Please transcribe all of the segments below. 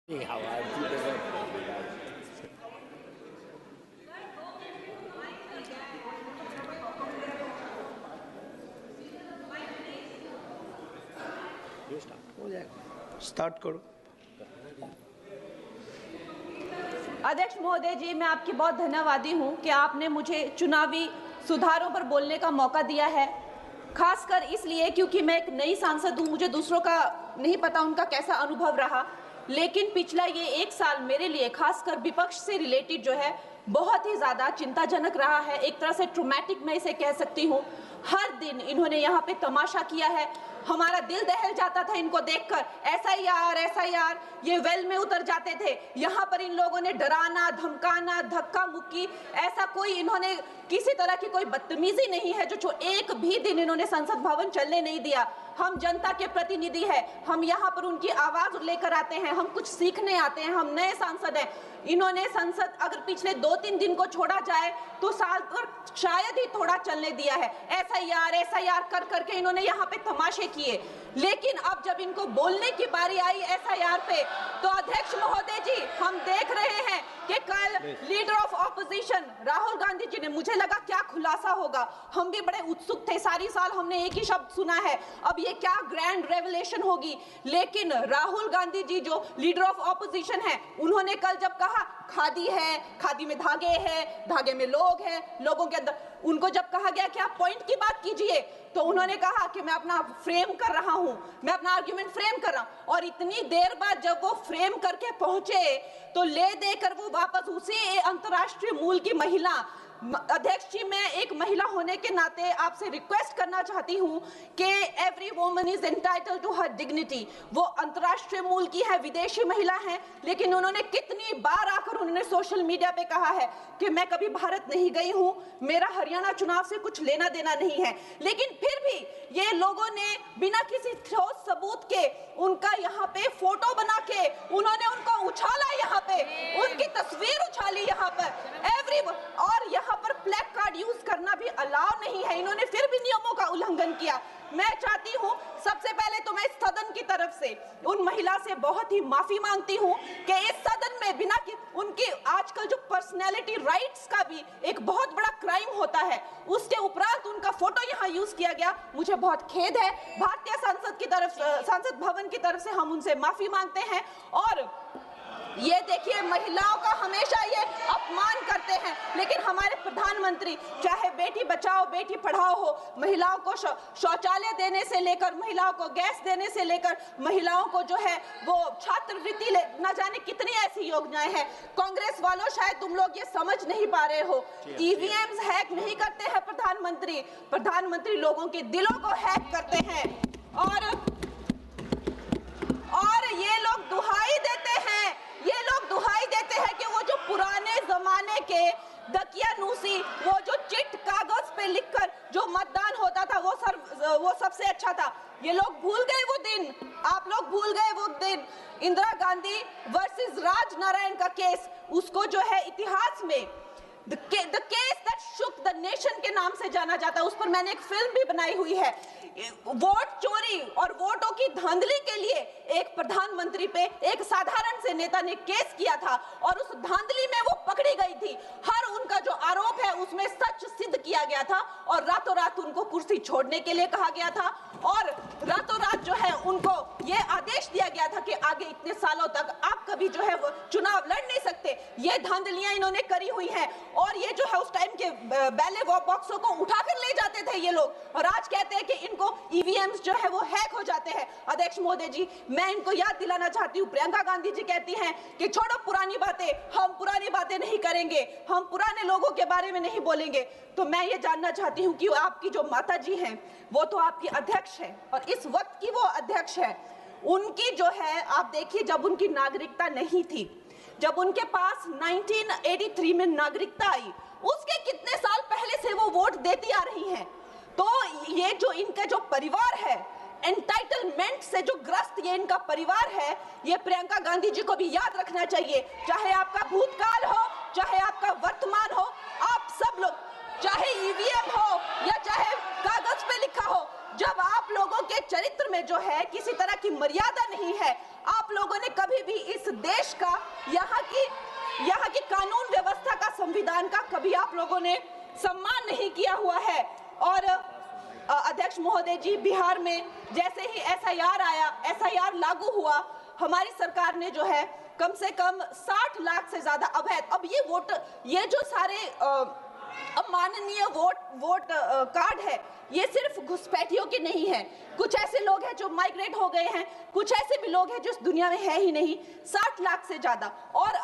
Start करो। अध्यक्ष महोदय जी, मैं आपकी बहुत धन्यवादी हूं कि आपने मुझे चुनावी सुधारों पर बोलने का मौका दिया है, खासकर इसलिए क्योंकि मैं एक नई सांसद हूं, मुझे दूसरों का नहीं पता उनका कैसा अनुभव रहा, लेकिन पिछला ये एक साल मेरे लिए खासकर विपक्ष से रिलेटेड जो है बहुत ही ज़्यादा चिंताजनक रहा है। एक तरह से ट्रॉमेटिक मैं इसे कह सकती हूँ। हर दिन इन्होंने यहाँ पे तमाशा किया है, हमारा दिल दहल जाता था इनको देखकर। एसआईआर ये वेल में उतर जाते थे। यहाँ पर इन लोगों ने डराना, धमकाना, धक्का मुक्की, ऐसा कोई इन्होंने किसी तरह की कोई बदतमीजी नहीं है जो एक भी दिन इन्होंने संसद भवन चलने नहीं दिया। हम जनता के प्रतिनिधि हैं, हम यहाँ पर उनकी आवाज लेकर आते हैं, हम कुछ सीखने आते हैं, हम नए सांसद हैं। इन्होंने संसद अगर पिछले 2-3 दिन को छोड़ा जाए तो साल पर शायद ही थोड़ा चलने दिया है। एसआईआर कर करके इन्होंने यहाँ पे तमाशे किए, लेकिन अब जब इनको बोलने की बारी आई एसआईआर पे, तो अध्यक्ष महोदय जी हम देख रहे हैं कि कल leader of opposition Rahul Gandhi ji ने, मुझे लगा क्या खुलासा होगा, हम भी बड़े उत्सुक थे, सारी साल हमने एक ही शब्द सुना है, अब ये क्या ग्रैंड रेवलेशन होगी। लेकिन राहुल गांधी जी जो लीडर ऑफ ऑपोजिशन है, उन्होंने कल जब कहा खादी है, खादी में धागे हैं, धागे में लोग हैं, लोगों के अंदर, उनको जब कहा गया कि आप पॉइंट की बात कीजिए, तो उन्होंने कहा कि मैं अपना फ्रेम कर रहा हूं, मैं अपना आर्ग्यूमेंट फ्रेम कर रहा हूं। और इतनी देर बाद जब वो फ्रेम करके पहुंचे तो ले देकर वो वापस उसी अंतर्राष्ट्रीय मूल की महिला, अध्यक्ष जी मैं एक महिला होने के नाते आपसे रिक्वेस्ट करना चाहती हूं कि every woman is entitled to her dignity. वो अंतर्राष्ट्रीय मूल की है, विदेशी महिला है, लेकिन उन्होंने कितनी बार आकर उन्होंने सोशल मीडिया पे कहा है कि मैं कभी भारत नहीं गई हूं, मेरा हरियाणा चुनाव से कुछ लेना देना नहीं है। लेकिन फिर भी ये लोगों ने बिना किसी ठोस सबूत के उनका यहाँ पे फोटो बना के उन्होंने उनको उछाला, यहाँ पे उनकी तस्वीर उछाली यहाँ पर एवरी, और यहाँ पर ब्लैक कार्ड यूज करना भी अलाउ नहीं है। इन्होंने फिर भी नियमों का उल्लंघन किया। मैं चाहती हूँ सबसे पहले तो मैं इस सदन की तरफ से उन महिला से बहुत ही माफी मांगती हूँ कि इस सदन में बिना कि उनकी आजकल जो पर्सनैलिटी राइट्स का भी एक बहुत बड़ा क्राइम होता है, उसके उपरांत उनका फोटो यहाँ यूज किया गया, मुझे बहुत खेद है। भारतीय संसद की तरफ, संसद भवन की तरफ से हम उनसे माफी मांगते हैं। और ये देखिए महिलाओं का हमेशा ये अपमान करते हैं, लेकिन हमारे प्रधानमंत्री चाहे बेटी बचाओ बेटी पढ़ाओ हो, महिलाओं को शौचालय देने से लेकर, महिलाओं को गैस देने से लेकर, महिलाओं को जो है वो छात्रवृत्ति न जाने कितनी ऐसी योजनाएं हैं। कांग्रेस वालों शायद तुम लोग ये समझ नहीं पा रहे हो, ईवीएम्स हैक नहीं करते हैं प्रधानमंत्री लोगों के दिलों को हैक करते हैं। और ये लोग दुहाई देते हैं कि वो जो पुराने जमाने के दकियानूसी, वो जो चिट कागज पे लिखकर जो मतदान होता था वो सबसे अच्छा था। ये लोग भूल गए वो दिन, आप लोग भूल गए वो दिन। इंदिरा गांधी वर्सेस राज नारायण का केस, उसको जो है इतिहास में The case that shook the nation के नाम से जाना जाता है, उस पर मैंने एक फिल्म भी बनाई हुई है। वोट चोरी और वोटों की धांधली के लिए एक प्रधानमंत्री पे एक साधारण से नेता ने केस किया था और उस धांधली में वो पकड़ी गई थी। हर उनका जो आरोप है उसमें सच सिद्ध किया गया था और रातों रात उनको कुर्सी छोड़ने के लिए कहा गया था और रातों रात जो है उनको ये आदेश दिया गया था कि आगे इतने सालों तक आप कभी जो है वो चुनाव लड़ नहीं सकते। ये धांधलियां इन्होंने करी हुई हैं और ये जो है उस टाइम के बैलेट बॉक्सों को उठाकर ले जाते थे ये लोग, और आज कहते हैं कि इनको ईवीएम्स जो है वो हैक हो जाते हैं। अध्यक्ष महोदय जी, मैं इनको याद दिलाना चाहती हूँ, प्रियंका गांधी जी कहती हैं कि छोड़ो पुरानी बातें, हम पुरानी बातें नहीं करेंगे, हम पुराने लोगों के बारे में नहीं बोलेंगे। तो मैं ये जानना चाहती हूँ कि आपकी जो माता जी हैं वो तो आपकी अध्यक्ष है और इस वक्त की वो अध्यक्ष है, उनकी जो है आप देखिए जब उनकी नागरिकता नहीं थी, जब उनके पास 1983 में नागरिकता आई, उसके कितने साल पहले से वो वोट देती आ रही हैं। तो ये जो इनका जो परिवार है, एंटाइटलमेंट से जो ग्रस्त ये इनका परिवार है, ये प्रियंका गांधी जी को भी याद रखना चाहिए। चाहे आपका भूतकाल हो, चाहे आपका वर्तमान हो, आप सब लोग, चाहे ईवीएम हो या चाहे कागज पे लिखा हो, जब आप लोगों के चरित्र में जो है किसी तरह की मर्यादा नहीं है, आप लोगों ने कभी भी इस देश का, यहाँ की कानून व्यवस्था का, संविधान का कभी आप लोगों ने सम्मान नहीं किया हुआ है। और अध्यक्ष महोदय जी, बिहार में जैसे ही एसआईआर लागू हुआ, हमारी सरकार ने जो है कम से कम 60 लाख से ज्यादा अवैध, अब ये जो सारे अमाननीय वोट कार्ड है, ये सिर्फ घुसपैठियों के नहीं है। कुछ ऐसे लोग हैं जो माइग्रेट हो गए हैं, कुछ ऐसे भी लोग हैं जो इस दुनिया में है ही नहीं। 60 लाख से ज्यादा। और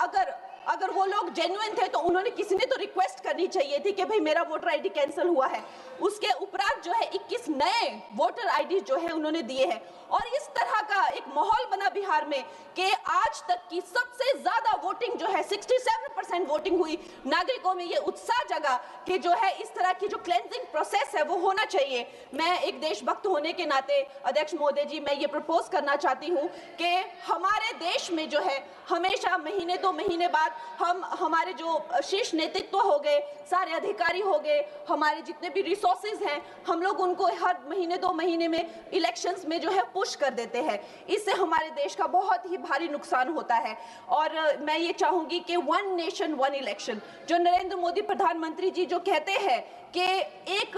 अगर वो लोग जेन्युइन थे तो उन्होंने, किसी ने तो रिक्वेस्ट करनी चाहिए थी कि भाई मेरा वोटर आईडी कैंसिल हुआ है। उसके उपरांत जो है 21 नए वोटर आईडी जो है उन्होंने दिए हैं। और इस तरह का एक माहौल बना बिहार में कि आज तक की सबसे ज्यादा वोटिंग जो है 67% वोटिंग हुई। नागरिकों में ये उत्साह जगा कि जो है इस तरह की जो क्लेंजिंग प्रोसेस है वो होना चाहिए। मैं एक देशभक्त होने के नाते अध्यक्ष महोदय जी, मैं ये प्रपोज करना चाहती हूँ कि हमारे देश में जो है हमेशा महीने 2 महीने बाद हमारे जो शीर्ष नेतृत्व हो गए, सारे अधिकारी हो गए, हमारे जितने भी रिसोर्सेज हैं, हम लोग उनको हर महीने 2 महीने में इलेक्शंस में जो है पुश कर देते हैं। इससे हमारे देश का बहुत ही भारी नुकसान होता है। और मैं ये चाहूंगी कि 1 नेशन 1 इलेक्शन, जो नरेंद्र मोदी प्रधानमंत्री जी जो कहते हैं कि एक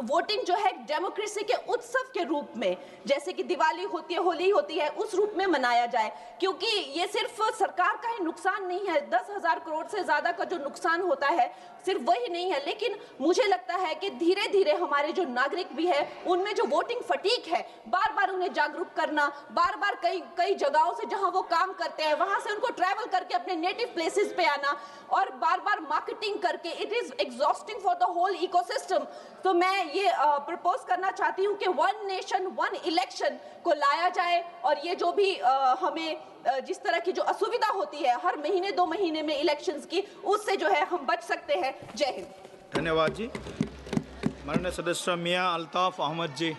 वोटिंग जो है डेमोक्रेसी के उत्सव के रूप में, जैसे कि दिवाली होती है, होली होती है, उस रूप में मनाया जाए। क्योंकि ये सिर्फ सरकार का ही नुकसान नहीं है, 10,000 करोड़ से ज्यादा का जो नुकसान होता है सिर्फ वही नहीं है, लेकिन मुझे लगता है कि धीरे धीरे हमारे जो नागरिक भी है उनमें जो वोटिंग फटीक है, बार बार उन्हें जागरूक करना, बार बार कई जगहों से जहां वो काम करते हैं वहां से उनको ट्रैवल करके अपने नेटिव प्लेसेस पे आना और बार बार मार्केटिंग करके, it is exhausting for the whole ecosystem. तो मैं ये प्रपोज करना चाहती हूँ कि 1 नेशन 1 इलेक्शन को लाया जाए। और ये जो भी हमें जिस तरह की जो असुविधा होती है हर महीने 2 महीने में इलेक्शंस की, उससे जो है हम बच सकते हैं। जय हिंद। धन्यवाद जी। माननीय सदस्य मियां अल्ताफ अहमद जी।